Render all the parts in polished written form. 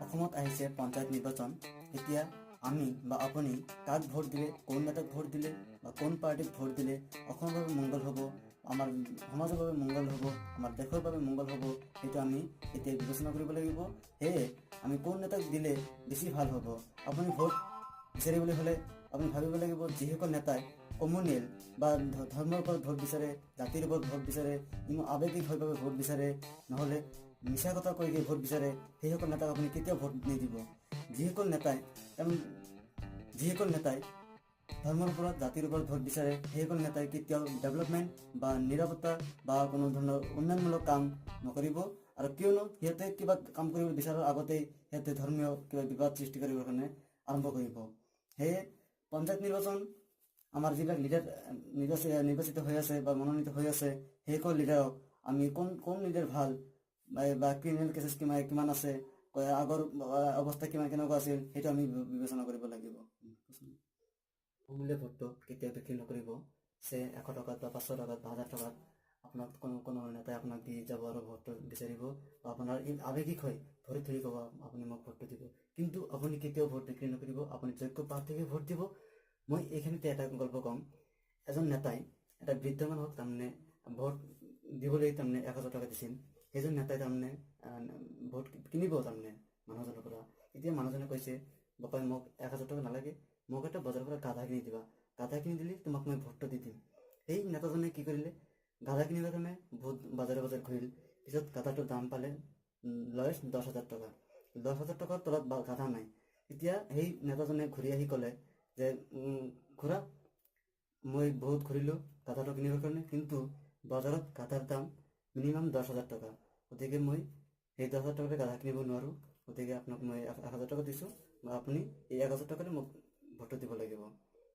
অসমত আহিছে পঞ্চায়ত নিৰ্বাচন। এতিয়া আমি বা আপুনি কাক ভোট দিলে, কোন নেতাক ভোট দিলে বা কোন পাৰ্টিক ভোট দিলে অসমৰ বাবে মংগল হ'ব, আমাৰ সমাজৰ বাবে মংগল হ'ব, আমাৰ দেশৰ বাবে মংগল হ'ব, সেইটো আমি এতিয়া বিবেচনা কৰিব লাগিব। সেয়ে আমি কোন নেতাক দিলে বেছি ভাল হ'ব, আপুনি ভোট বিচাৰিবলৈ হ'লে আপুনি ভাবিব লাগিব যিসকল নেতাই কমনিয়েল বা ধৰ্মৰ ওপৰত ভোট বিচাৰে, জাতিৰ ওপৰত ভোট বিচাৰে, ইমান আৱেগিকভাৱে ভোট বিচাৰে, নহ'লে মিছা কথা কৈকে ভোট বিচাৰে, সেইসকল নেতাক আপুনি কেতিয়াও ভোট নিদিব। যিসকল নেতাই ধৰ্মৰ ওপৰত, জাতিৰ ওপৰত ভোট বিচাৰে, সেইসকল নেতাই কেতিয়াও ডেভেলপমেণ্ট বা নিৰাপত্তা বা কোনো ধৰণৰ উন্নয়নমূলক কাম নকৰিব। আৰু কিয়নো সিহঁতে কিবা কাম কৰিব বিচাৰাৰ আগতেই সিহঁতে ধৰ্মীয় কিবা বিবাদ সৃষ্টি কৰিবৰ কাৰণে আৰম্ভ কৰিব। সেয়ে পঞ্চায়ত নিৰ্বাচন আমাৰ যিবিলাক লিডাৰ নিৰ্বাচিত হৈ আছে বা মনোনীত হৈ আছে, সেইসকল লিডাৰক আমি কোন লিডাৰ ভাল বা ক্ৰিমিনেল কেছেছ কিমান আছে, আগৰ অৱস্থা কেনেকুৱা আছিল, সেইটো আমি বিবেচনা কৰিব লাগিব। অমূল্য ভোটটো কেতিয়াও বিক্ৰী নকৰিব। 100 টকাত বা 500 টকাত বা 1000 টকাত আপোনাক কোনো নেতাই আপোনাক দি যাব আৰু ভোটটো বিচাৰিব, বা আপোনাৰ আৱেগিক হৈ ভৰি ধৰি ক'ব আপুনি মোক ভোটটো দিব, কিন্তু আপুনি কেতিয়াও ভোট বিক্ৰী নকৰিব, আপুনি যোগ্য প্ৰাৰ্থীকে ভোট দিব। মই এইখিনিতে এটা গল্প ক'ম। এজন নেতাই এটা বৃদ্ধ মানুহক তাৰমানে ভোট দিবলৈ তাৰমানে 1000 টকা দিছিল। সেইজন নেতাই তাৰমানে ভোট কিনিব তাৰমানে মানুহজনৰ পৰা। এতিয়া মানুহজনে কৈছে, বাপাই মোক 1000 টকা নালাগে, মোক এটা বজাৰৰ পৰা গাধা কিনি দিবা, গাধা কিনি দিলে তোমাক মই ভোটটো দি দিম। সেই নেতাজনে কি কৰিলে, গাধা কিনিবৰ কাৰণে বহুত বজাৰে ঘূৰিল। পিছত গাধাটোৰ দাম পালে লয় 10,000 টকা। 10,000 টকাৰ তলত গাধা নাই। এতিয়া সেই নেতাজনে ঘূৰি আহি ক'লে যে খুৰা, মই বহুত ঘূৰিলোঁ গাধাটো কিনিবৰ কাৰণে, কিন্তু বজাৰত গাধাৰ দাম মিনিমাম 10,000 টকা, গতিকে মই সেই 10,000 টকাতে গাধা কিনিব নোৱাৰোঁ, গতিকে আপোনাক মই 1000 টকা দিছোঁ, বা আপুনি এই 1000 টকাতে মোক ভোটটো দিব লাগিব।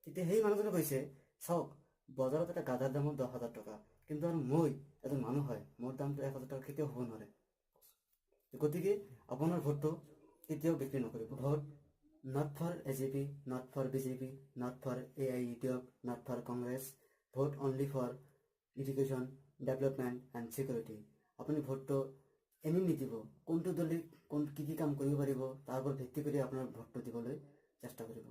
তেতিয়া সেই মানুহজনে কৈছে, চাওক, বজাৰত এটা গাধাৰ দাম 10,000 টকা, কিন্তু আৰু মই এজন মানুহ হয়, মোৰ দামটো 1000 টকা কেতিয়াও হ'ব নোৱাৰে। গতিকে আপোনাৰ ভোটটো কেতিয়াও বিক্ৰী নকৰিব। Vote not for AJP, not for BJP, not for AIUDF, not for Congress. Vote only for education, development and security. আপুনি ভোটটো এনেই নিদিব, কোনটো দলে কি কাম কৰিব পাৰিব তাৰ ওপৰত ভিত্তি কৰি আপোনাৰ ভোটটো দিবলৈ চেষ্টা কৰিব।